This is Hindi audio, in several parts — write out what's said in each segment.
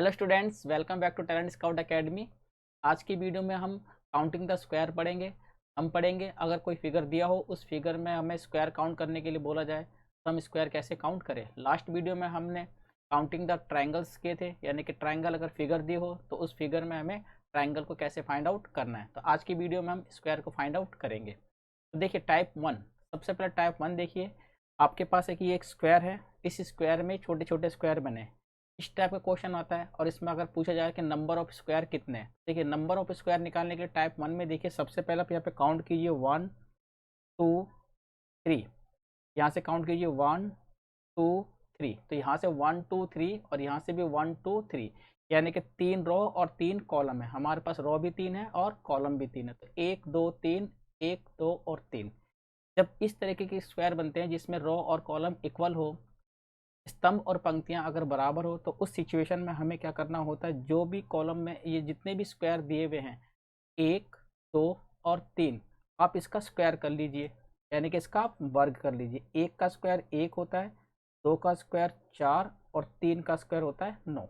Hello students, welcome back to talent scout academy. आज की वीडियो में हम काउंटिंग द स्क्वायर पढ़ेंगे। हम पढ़ेंगे अगर कोई फिगर दिया हो, उस फिगर में हमें स्क्वायर काउंट करने के लिए बोला जाए तो हम स्क्वायर कैसे काउंट करें। लास्ट वीडियो में हमने काउंटिंग द ट्रायंगल्स किए थे, यानी कि ट्रायंगल अगर फिगर दी हो तो उस फिगर में हमें ट्रायंगल को कैसे फाइंड आउट करना है। तो आज की वीडियो में हम स्क्वायर को फाइंड आउट करेंगे। तो देखिए टाइप 1, सबसे पहले टाइप 1 देखिए। आपके पास एक स्क्वायर है, इस स्क्वायर में छोटे छोटे स्क्वायर बने। इस टाइप का क्वेश्चन आता है और इसमें अगर पूछा जाए कि नंबर ऑफ स्क्वायर कितने हैं, देखिए नंबर ऑफ स्क्वायर निकालने के लिए टाइप 1 में देखिए सबसे पहले आप यहाँ पे काउंट कीजिए 1 2 3। यहाँ से काउंट कीजिए 1 2 3, तो यहाँ से 1 2 3 और यहाँ से भी 1 2 3, यानी कि 3 रो और 3 कॉलम है। हमारे पास रो भी 3 है और कॉलम भी 3 है, तो 1 2 3 1 2 और 3। जब इस तरीके के स्क्वायर बनते हैं जिसमें रो और कॉलम इक्वल हो, स्तंभ और पंक्तियां अगर बराबर हो, तो उस सिचुएशन में हमें क्या करना होता है, जो भी कॉलम में ये जितने भी स्क्वायर दिए हुए हैं 1 2 और 3, आप इसका स्क्वायर कर लीजिए, यानी कि इसका आप वर्ग कर लीजिए। 1 का स्क्वायर 1 होता है, 2 का स्क्वायर 4 और 3 का स्क्वायर होता है 9।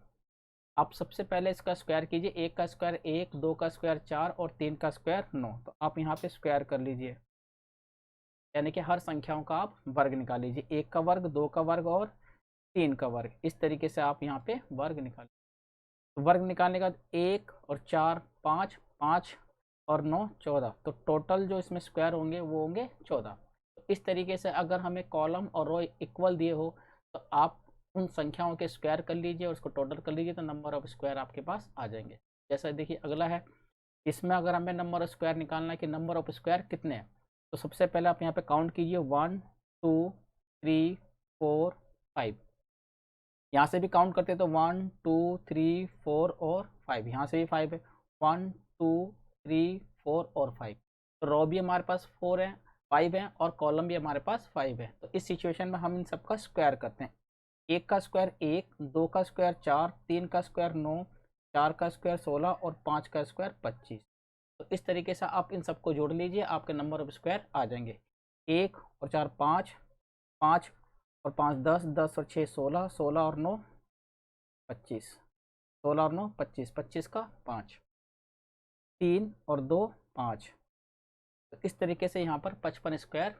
आप सबसे पहले इसका स्क्वायर कीजिए। 1 का स्क्वायर 1, 2 का स्क्वायर 4 और 3 का स्क्वायर 9, तो आप यहाँ पे स्क्वायर कर लीजिए, यानी कि हर संख्याओं का आप वर्ग निकाल लीजिए। 1 का वर्ग, 2 का वर्ग और 3 का वर्ग, इस तरीके से आप यहाँ पे वर्ग निकाल। तो वर्ग निकालने का 1 और 4 5, 5 और 9 14, तो टोटल जो इसमें स्क्वायर होंगे वो होंगे 14। तो इस तरीके से अगर हमें कॉलम और रो इक्वल दिए हो तो आप उन संख्याओं के स्क्वायर कर लीजिए और उसको टोटल कर लीजिए, तो नंबर ऑफ स्क्वायर आपके पास आ जाएंगे। जैसा देखिए अगला है, इसमें अगर हमें नंबर ऑफ स्क्वायर निकालना है कि नंबर ऑफ स्क्वायर कितने हैं, तो सबसे पहले आप यहाँ पे काउंट कीजिए 1 2 3 4 5। यहाँ से भी काउंट करते हैं तो 1 2 3 4 और 5, यहाँ से भी 5 है, 1 2 3 4 और 5। तो रो भी हमारे पास 4 है, 5 है और कॉलम भी हमारे पास 5 है। तो इस सिचुएशन में हम इन सबका स्क्वायर करते हैं। 1 का स्क्वायर 1, 2 का स्क्वायर 4, 3 का स्क्वायर 9, 4 का स्क्वायर 16 और 5 का स्क्वायर 25। तो इस तरीके से आप इन सबको जोड़ लीजिए, आपके नंबर ऑफ स्क्वायर आ जाएंगे। 1 और 4 5, 5 और 5 10, 10 और 6 16, 16 और 9 25, 16 और 9 25, 25 का 5, 3 और 2 5। तो इस तरीके से यहाँ पर 55 स्क्वायर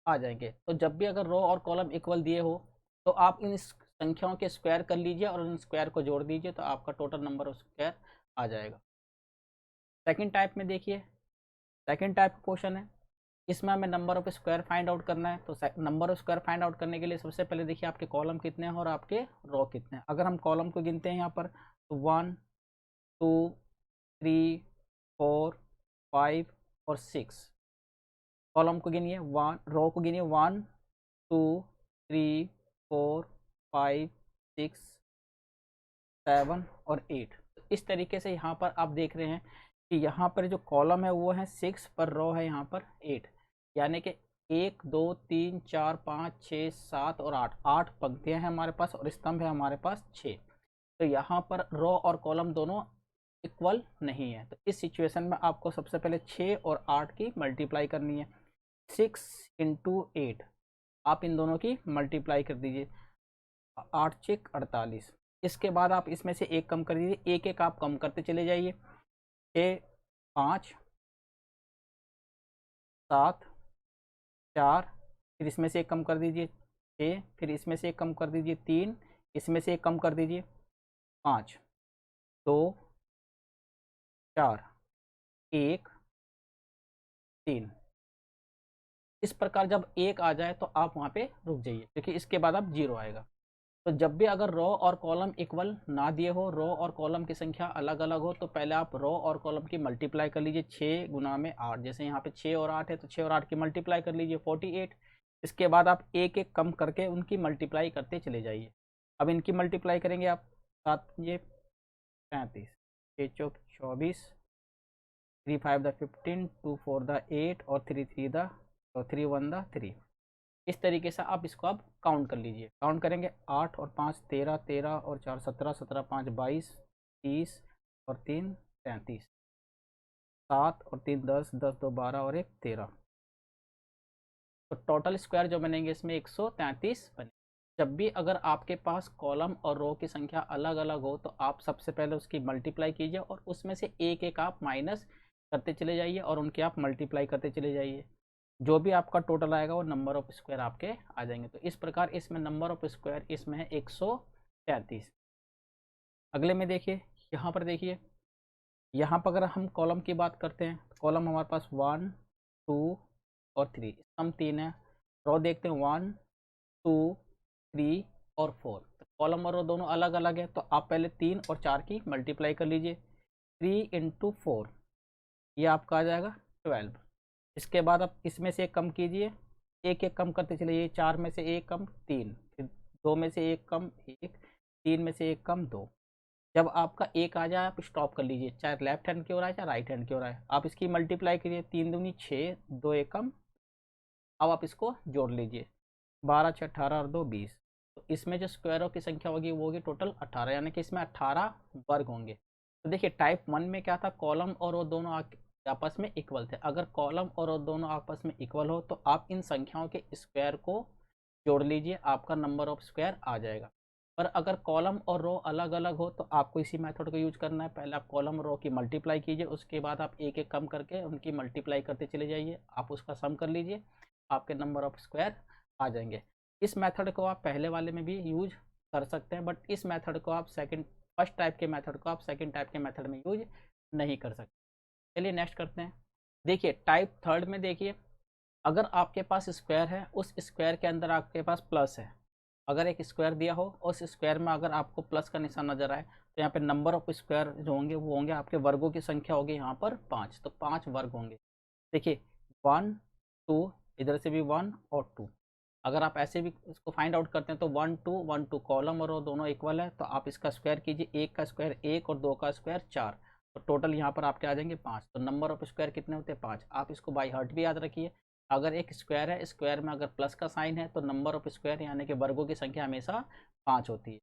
आ जाएंगे। तो जब भी अगर रो और कॉलम इक्वल दिए हो तो आप इन संख्याओं के स्क्वायर कर लीजिए और इन स्क्वायर को जोड़ दीजिए, तो आपका टोटल नंबर ऑफ स्क्वायर आ जाएगा। सेकंड टाइप में देखिए, सेकंड टाइप का क्वेश्चन है, इसमें हमें number of square find out करना है। तो number of square find out करने के लिए सबसे पहले देखिए आपके कॉलम कितने हैं और आपके रो कितने हैं। अगर हम कॉलम को गिनते हैं यहाँ पर, तो 1 2 3 4 5 और 6। कॉलम को गिनिए, 1 रो को गिनिए, 1 2 3 4 5 6 7 और 8। तो इस तरीके से यहाँ पर आप देख रहे हैं कि यहाँ पर जो कॉलम है वो है 6 पर रो है यहाँ पर 8, यानी कि 1 2 3 4 5 6 7 और 8, 8 पंक्तियाँ हैं हमारे पास और स्तंभ है हमारे पास 6। तो यहाँ पर रो और कॉलम दोनों इक्वल नहीं है। तो इस सिचुएशन में आपको सबसे पहले 6 और 8 की मल्टीप्लाई करनी है। 6 इंटू 8, आप इन दोनों की मल्टीप्लाई कर दीजिए, 8 6 48। इसके बाद आप इसमें से एक कम कर दीजिए, एक एक आप कम करते चले जाइए। 6 5 7 4, फिर इसमें से एक कम कर दीजिए 6, फिर इसमें से एक कम कर दीजिए 3, इसमें से एक कम कर दीजिए 5 2 4 1 3। इस प्रकार जब एक आ जाए तो आप वहाँ पे रुक जाइए, क्योंकि इसके बाद अब जीरो आएगा। तो जब भी अगर रो और कॉलम इक्वल ना दिए हो, रो और कॉलम की संख्या अलग अलग हो, तो पहले आप रो और कॉलम की मल्टीप्लाई कर लीजिए। 6 गुना में 8, जैसे यहाँ पे 6 और 8 है तो 6 और 8 की मल्टीप्लाई कर लीजिए 48। इसके बाद आप एक एक कम करके उनकी मल्टीप्लाई करते चले जाइए। अब इनकी मल्टीप्लाई करेंगे आप, 7 ये 35, 6 चौक 24, 3 5 द 15, 2 4 द 8 और 3 3 द 3 1 द 3। इस तरीके से आप इसको अब काउंट कर लीजिए। काउंट करेंगे 8 और 5 13, 13 और 4 17, 17 5 22, 30 और 3 33, 7 और 3 10, 10 2 12 और 1 13। तो टोटल स्क्वायर जो बनेंगे इसमें 133 बने। जब भी अगर आपके पास कॉलम और रो की संख्या अलग अलग हो तो आप सबसे पहले उसकी मल्टीप्लाई कीजिए और उसमें से एक एक आप माइनस करते चले जाइए और उनकी आप मल्टीप्लाई करते चले जाइए। जो भी आपका टोटल आएगा वो नंबर ऑफ स्क्वायर आपके आ जाएंगे। तो इस प्रकार इसमें नंबर ऑफ स्क्वायर इसमें है 133। अगले में देखिए, यहाँ पर देखिए, यहाँ पर अगर हम कॉलम की बात करते हैं, कॉलम हमारे पास 1 2 और 3, सम 3 है। रो देखते हैं 1 2 3 और 4। तो कॉलम और रो दोनों अलग अलग है, तो आप पहले 3 और 4 की मल्टीप्लाई कर लीजिए। 3 इंटू 4 ये आपका आ जाएगा 12। इसके बाद आप इसमें से एक कम कीजिए, एक एक कम करते चलिए। 4 में से एक कम 3, फिर 2 में से एक कम 1, 3 में से एक कम 2। जब आपका एक आ जाए आप स्टॉप कर लीजिए, चाहे लेफ्ट हैंड की ओर आए चाहे राइट हैंड की ओर आए। आप इसकी मल्टीप्लाई कीजिए, 3 दूनी 6, 2 एकम। अब आप इसको जोड़ लीजिए, 12 6 18 और 2 20। तो इसमें जो स्क्वायरों की संख्या होगी वो होगी टोटल 18, यानी कि इसमें 18 वर्ग होंगे। तो देखिए टाइप 1 में क्या था, कॉलम और रो दोनों आपस में इक्वल थे। अगर कॉलम और रो दोनों आपस में इक्वल हो तो आप इन संख्याओं के स्क्वायर को जोड़ लीजिए, आपका नंबर ऑफ स्क्वायर आ जाएगा। पर अगर कॉलम और रो अलग अलग हो तो आपको इसी मेथड को यूज करना है। पहले आप कॉलम और रो की मल्टीप्लाई कीजिए, उसके बाद आप एक एक कम करके उनकी मल्टीप्लाई करते चले जाइए, आप उसका सम कर लीजिए, आपके नंबर ऑफ स्क्वायर आ जाएंगे। इस मेथड को आप पहले वाले में भी यूज कर सकते हैं, बट इस मेथड को आप फर्स्ट टाइप के मेथड को आप सेकंड टाइप के मेथड में यूज नहीं कर सकते। चलिए नेक्स्ट करते हैं। देखिए टाइप थर्ड में देखिए, अगर आपके पास स्क्वायर है, उस स्क्वायर के अंदर आपके पास प्लस है। अगर एक स्क्वायर दिया हो और उस स्क्वायर में अगर आपको प्लस का निशान नजर आए तो यहाँ पे नंबर ऑफ स्क्वायर जो होंगे वो होंगे आपके वर्गों की संख्या होगी यहाँ पर 5। तो 5 वर्ग होंगे। देखिए 1 2, इधर से भी 1 और 2। अगर आप ऐसे भी इसको फाइंड आउट करते हैं तो 1 2 1 2 कॉलम और रो दोनों इक्वल है, तो आप इसका स्क्वायर कीजिए, एक का स्क्वायर 1 और 2 का स्क्वायर 4। तो टोटल यहाँ पर आपके आ जाएंगे 5। तो नंबर ऑफ स्क्वायर कितने होते हैं 5। आप इसको बाई हार्ट भी याद रखिए। अगर एक स्क्वायर है, स्क्वायर में अगर प्लस का साइन है तो नंबर ऑफ स्क्वायर यानी कि वर्गों की संख्या हमेशा 5 होती है।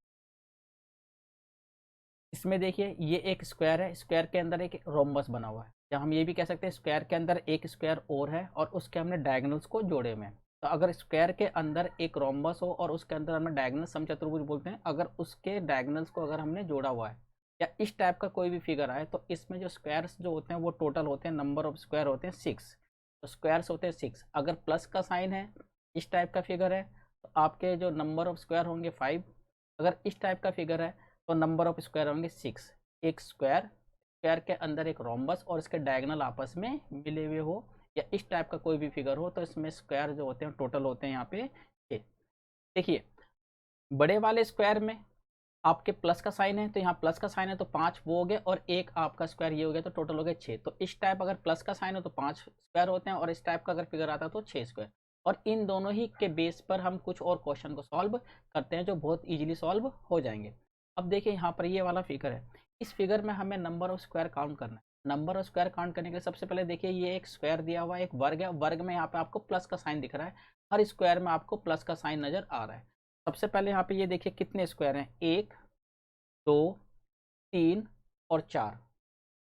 इसमें देखिए ये एक स्क्वायर है, स्क्वायर के अंदर एक रोम्बस बना हुआ है, या हम ये भी कह सकते हैं स्क्वायर के अंदर एक स्क्वायर और है और उसके हमने डायगोनल्स को जोड़े हुए हैं। तो अगर स्क्वायर के अंदर एक रोम्बस हो और उसके अंदर हमने डायगोनल समचतुर्भुज बोलते हैं, अगर उसके डायगोनल्स को अगर हमने जोड़ा हुआ है या इस टाइप का कोई भी फिगर आए तो इसमें जो स्क्वायर्स जो होते हैं वो टोटल होते हैं, नंबर ऑफ स्क्वायर होते हैं 6। तो स्क्वायर्स होते हैं 6। अगर प्लस का साइन है, इस टाइप का फिगर है, तो आपके जो नंबर ऑफ स्क्वायर होंगे 5। अगर इस टाइप का फिगर है तो नंबर ऑफ स्क्वायर होंगे 6। एक स्क्वायर, स्क्वायर के अंदर एक रोम्बस और इसके डायगोनल आपस में मिले हुए हो, या इस टाइप का कोई भी फिगर हो, तो इसमें स्क्वायर जो होते हैं टोटल होते हैं यहाँ पे 6। देखिए बड़े वाले स्क्वायर में आपके प्लस का साइन है, तो यहाँ प्लस का साइन है तो 5 वो हो गए और एक आपका स्क्वायर ये हो गया, तो टोटल हो गए 6। तो इस टाइप अगर प्लस का साइन हो तो 5 स्क्वायर होते हैं और इस टाइप का अगर फिगर आता है तो 6 स्क्वायर। और इन दोनों ही के बेस पर हम कुछ और क्वेश्चन को सॉल्व करते हैं जो बहुत इजीली सॉल्व हो जाएंगे। अब देखिए यहाँ पर ये वाला फिगर है, इस फिगर में हमें नंबर ऑफ स्क्वायर काउंट करना है। नंबर ऑफ स्क्वायर काउंट करने के लिए सबसे पहले देखिए ये एक स्क्वायर दिया हुआ है, एक वर्ग है, वर्ग में यहाँ पे आपको प्लस का साइन दिख रहा है, हर स्क्वायर में आपको प्लस का साइन नजर आ रहा है। सबसे पहले यहाँ पे ये देखिए कितने स्क्वायर हैं, 1 2 3 और 4।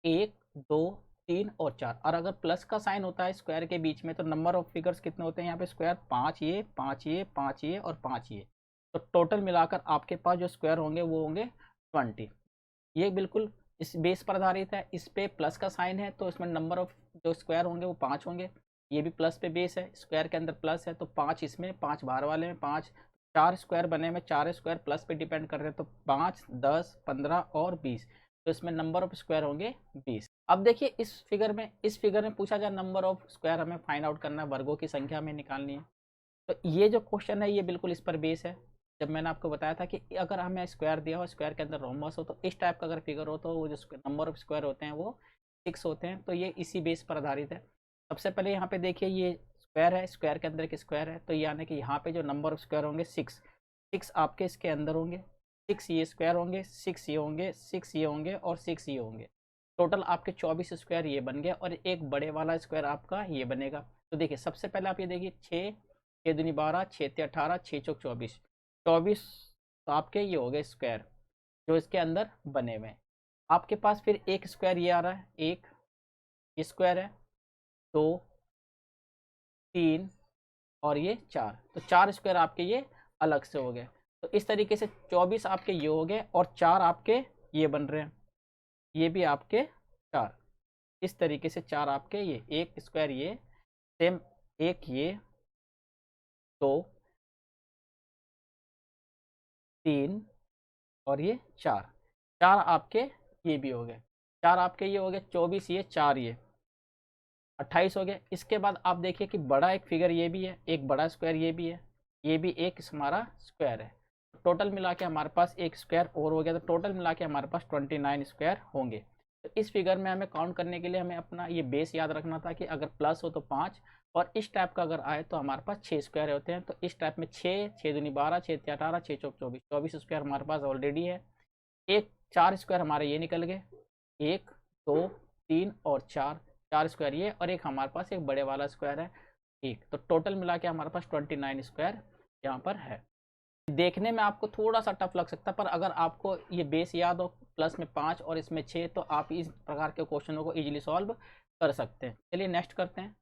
1 2 3 और 4। और अगर प्लस का साइन होता है स्क्वायर के बीच में तो नंबर ऑफ फिगर्स कितने होते हैं यहाँ पे, स्क्वायर 5 ये 5 ये 5 ये और 5 ये। तो टोटल मिलाकर आपके पास जो स्क्वायर होंगे वो होंगे 20। ये बिल्कुल इस बेस पर आधारित है, इस पे प्लस का साइन है तो इसमें नंबर ऑफ जो स्क्वायर होंगे वो 5 होंगे। ये भी प्लस पे बेस है, स्क्वायर के अंदर प्लस है तो 5 इसमें, 5 बाहर वाले में 5। 4 स्क्वायर बने में 4 स्क्वायर प्लस पे डिपेंड कर रहे हैं, तो 5 10 15 और 20। तो इसमें नंबर ऑफ स्क्वायर होंगे 20। अब देखिए इस फिगर में पूछा जाए नंबर ऑफ स्क्वायर हमें फाइंड आउट करना है, वर्गों की संख्या हमें निकालनी है। तो ये जो क्वेश्चन है ये बिल्कुल इस पर बेस है। जब मैंने आपको बताया था कि अगर हमें स्क्वायर दिया हो, स्क्वायर के अंदर रोम्बस हो, तो इस टाइप का अगर फिगर हो तो वो जो नंबर ऑफ स्क्वायर होते हैं वो 6 होते हैं। तो ये इसी बेस पर आधारित है। सबसे पहले यहाँ पे देखिए ये स्क्वायर है, स्क्वायर के अंदर एक स्क्वायर है, तो यानी कि यहाँ पे जो नंबर ऑफ स्क्वायर होंगे 6। 6 आपके इसके अंदर होंगे, 6 ये स्क्वायर होंगे, 6 ये होंगे, 6 ये होंगे और 6 ये होंगे। टोटल आपके 24 स्क्वायर ये बन गए और एक बड़े वाला स्क्वायर आपका ये बनेगा। तो देखिए सबसे पहले आप ये देखिए 6 6 दूनी 12 6 ते 18 6 चौक 24। 24 तो आपके ये हो गए स्क्वायर जो इसके अंदर बने हुए हैं। आपके पास फिर एक स्क्वायर ये आ रहा है, एक ये स्क्वायर है, 2 3 और ये 4। तो 4 स्क्वायर आपके ये अलग से हो गए। तो इस तरीके से 24 आपके ये हो गए और 4 आपके ये बन रहे हैं, ये भी आपके 4। इस तरीके से 4 आपके ये, एक स्क्वायर ये सेम, एक ये, 2, 3 और ये 4। 4 आपके ये भी हो गए, 4 आपके ये हो गए, 24 ये, 4 ये, 28 हो गया। इसके बाद आप देखिए कि बड़ा एक फिगर ये भी है, एक बड़ा स्क्वायर ये भी है, ये भी एक हमारा स्क्वायर है। टोटल मिला के हमारे पास एक स्क्वायर और हो गया, तो टोटल मिला के हमारे पास 29 स्क्वायर होंगे। तो इस फिगर में हमें काउंट करने के लिए हमें अपना ये बेस याद रखना था कि अगर प्लस हो तो 5, और इस टाइप का अगर आए तो हमारे पास 6 स्क्वायर होते हैं। तो इस टाइप में 6, 6 दूनी 12, 6 तिया 18, 6 चौक 24, 24 स्क्वायर हमारे पास ऑलरेडी है। एक 4 स्क्वायर हमारे ये निकल गए, 1, 2, 3 और 4, 4 स्क्वायर ये, और एक हमारे पास एक बड़े वाला स्क्वायर है एक। तो टोटल मिला के हमारे पास 29 स्क्वायर यहाँ पर है। देखने में आपको थोड़ा सा टफ लग सकता है, पर अगर आपको ये बेस याद हो, प्लस में 5 और इसमें 6, तो आप इस प्रकार के क्वेश्चनों को इजीली सॉल्व कर सकते हैं। चलिए नेक्स्ट करते हैं।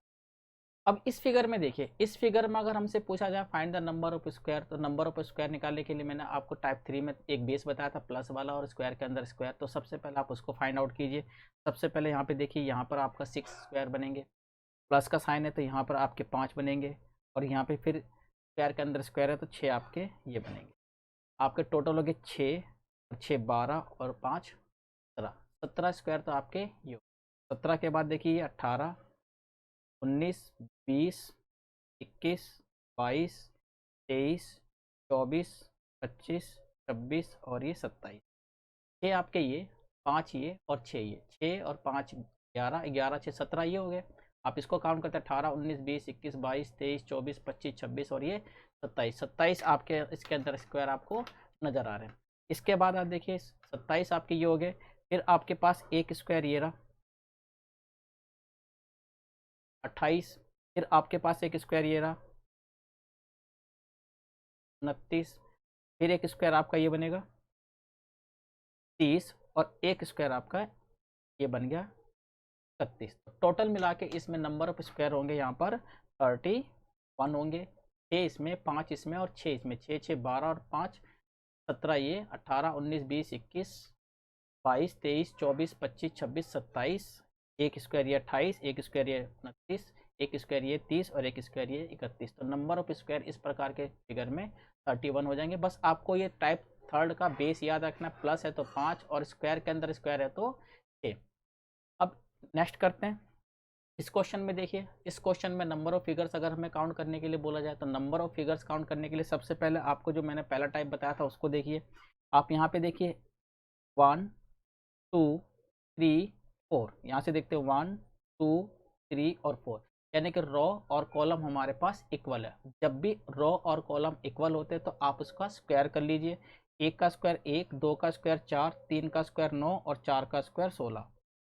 अब इस फिगर में देखिए, इस फिगर में अगर हमसे पूछा जाए find the number of square, तो नंबर ऑफ स्क्वायर निकालने के लिए मैंने आपको टाइप 3 में एक बेस बताया था, प्लस वाला और स्क्वायर के अंदर स्क्वायर। तो सबसे पहले आप उसको फाइंड आउट कीजिए। सबसे पहले यहाँ पे देखिए, यहाँ पर आपका 6 स्क्वायर बनेंगे, प्लस का साइन है तो यहाँ पर आपके 5 बनेंगे, और यहाँ पे फिर स्क्वायर के अंदर स्क्वायर है तो 6 आपके ये बनेंगे। आपके टोटल हो गए 6 और 6 12 और 5 17, 17 स्क्वायर तो आपके ये। 17 के बाद देखिए 18, 19, 20, 21, 22, 23, 24, 25, 26 और ये 27। 6 आपके ये, 5 ये और 6 ये, 6 और 5 11, 11 6 17 ये हो गए। आप इसको काउंट करते हैं, 18, 19, 20, 21, 22, 23, 24, 25, 26 और ये 27। 27 आपके इसके अंदर स्क्वायर आपको नज़र आ रहे हैं। इसके बाद आप देखिए 27 आपके ये हो गए। फिर आपके पास एक स्क्वायर ये रहा 28, फिर आपके पास एक स्क्वायर ये रहा 29, फिर एक स्क्वायर आपका ये बनेगा 30, और एक स्क्वायर आपका ये बन गया 31। तो टोटल मिला के इसमें नंबर ऑफ स्क्वायर होंगे यहाँ पर 31 होंगे। 6 इसमें, 5 इसमें और 6 इसमें, 6 6 12 और 5 17 ये, 18 19 20 21 22 23 24 25 26 27, एक स्क्वायर ये 28, एक स्क्वायर ये 29, एक स्क्वायर ये 30 और एक स्क्वायर ये 31। तो नंबर ऑफ स्क्वायर इस प्रकार के फिगर में 31 हो जाएंगे। बस आपको ये टाइप थर्ड का बेस याद रखना, प्लस है तो 5 और स्क्वायर के अंदर स्क्वायर है तो 6। अब नेक्स्ट करते हैं। इस क्वेश्चन में देखिए, इस क्वेश्चन में नंबर ऑफ फिगर्स अगर हमें काउंट करने के लिए बोला जाए, तो नंबर ऑफ फिगर्स काउंट करने के लिए सबसे पहले आपको जो मैंने पहला टाइप बताया था उसको देखिए। आप यहाँ पे देखिए 1 2 3 4, यहाँ से देखते हो 1 2 3 और 4, यानी कि रो और कॉलम हमारे पास इक्वल है। जब भी रो और कॉलम इक्वल होते हैं तो आप उसका स्क्वायर कर लीजिए। एक का स्क्वायर 1, 2 का स्क्वायर 4, 3 का स्क्वायर 9 और 4 का स्क्वायर 16।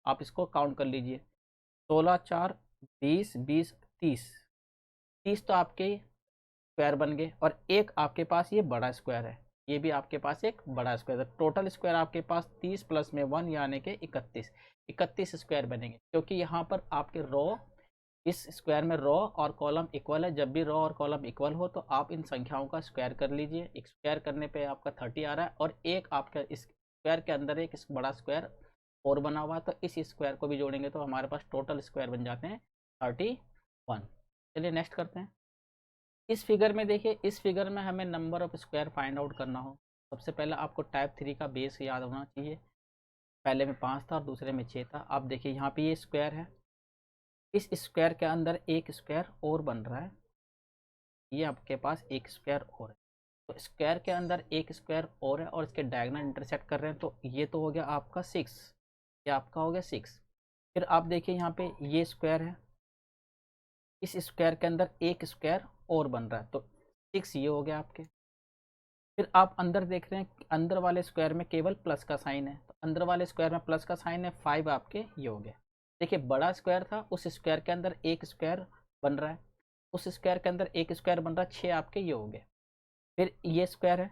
आप इसको काउंट कर लीजिए, 16 4 20 20 30, 30 तो आपके स्क्वायर बन गए, और एक आपके पास ये बड़ा स्क्वायर है, ये भी आपके पास एक बड़ा स्क्वायर है। टोटल स्क्वायर आपके पास 30 प्लस में 1 यानी कि 31, 31 स्क्वायर बनेंगे। क्योंकि यहाँ पर आपके रो, इस स्क्वायर में रो और कॉलम इक्वल है। जब भी रो और कॉलम इक्वल हो तो आप इन संख्याओं का स्क्वायर कर लीजिए। एक स्क्वायर करने पे आपका 30 आ रहा है, और एक आपका इस स्क्वायर के अंदर एक बड़ा स्क्वायर और बना हुआ है, तो इस स्क्वायर को भी जोड़ेंगे तो हमारे पास टोटल स्क्वायर बन जाते हैं 31। चलिए नेक्स्ट करते हैं। इस फिगर में देखिए, इस फिगर में हमें number of square find out करना हो, सबसे पहले आपको टाइप 3 का बेस याद होना चाहिए। पहले में 5 था और दूसरे में 6 था। आप देखिए यहाँ पे ये स्क्वायर है, इस स्क्वायर के अंदर एक स्क्वायर और बन रहा है, ये आपके पास एक स्क्वायर और है। तो स्क्वायर के अंदर एक स्क्वायर और है और इसके डायगोनल इंटरसेक्ट कर रहे हैं, तो ये तो हो गया आपका 6, ये आपका हो गया 6। फिर आप देखिए यहाँ पे ये स्क्वायर है, इस स्क्वायर के अंदर एक स्क्वायर और बन रहा है, तो 6 ये हो गया आपके। फिर आप अंदर देख रहे हैं, अंदर वाले स्क्वायर में केवल प्लस का साइन है, तो अंदर वाले स्क्वायर में प्लस का साइन है, 5 आपके ये हो गए। देखिए बड़ा स्क्वायर था, उस स्क्वायर के अंदर एक स्क्वायर बन रहा है, उस स्क्वायर के अंदर एक स्क्वायर बन रहा है, 6 आपके ये हो गए। फिर ये स्क्वायर है,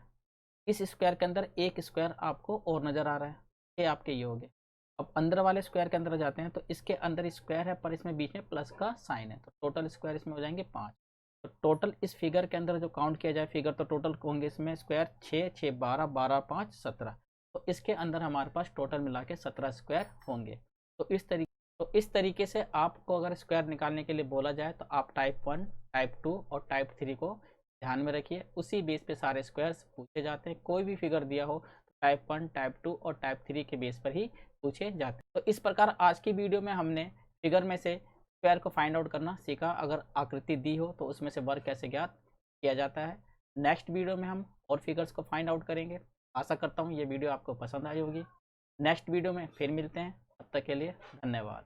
इस स्क्वायर के अंदर एक स्क्वायर आपको और नज़र आ रहा है, 6 आपके ये हो गए। अब अंदर वाले स्क्वायर के अंदर जाते हैं, तो इसके अंदर स्क्वायर है पर इसमें बीच में प्लस का साइन है, तो टोटल स्क्वायर इसमें हो जाएंगे 5। तो टोटल इस फिगर के अंदर जो काउंट किया जाए फिगर, तो टोटल होंगे इसमें स्क्वायर 6, 6, 12, 12, 5, 17। तो इसके अंदर हमारे पास टोटल मिला के 17 स्क्वायर होंगे। तो इस तरीके से आपको अगर स्क्वायर निकालने के लिए बोला जाए तो आप टाइप 1, टाइप 2 और टाइप 3 को ध्यान में रखिए। उसी बेस पे सारे स्क्वायर्स पूछे जाते हैं। कोई भी फिगर दिया हो तो टाइप 1, टाइप 2 और टाइप 3 के बेस पर ही पूछे जाते हैं। तो इस प्रकार आज की वीडियो में हमने फिगर में से स्क्वायर को फाइंड आउट करना सीखा। अगर आकृति दी हो तो उसमें से वर्ग कैसे ज्ञात किया जाता है। नेक्स्ट वीडियो में हम और फिगर्स को फाइंड आउट करेंगे। आशा करता हूँ ये वीडियो आपको पसंद आई होगी। नेक्स्ट वीडियो में फिर मिलते हैं, तब तक के लिए धन्यवाद।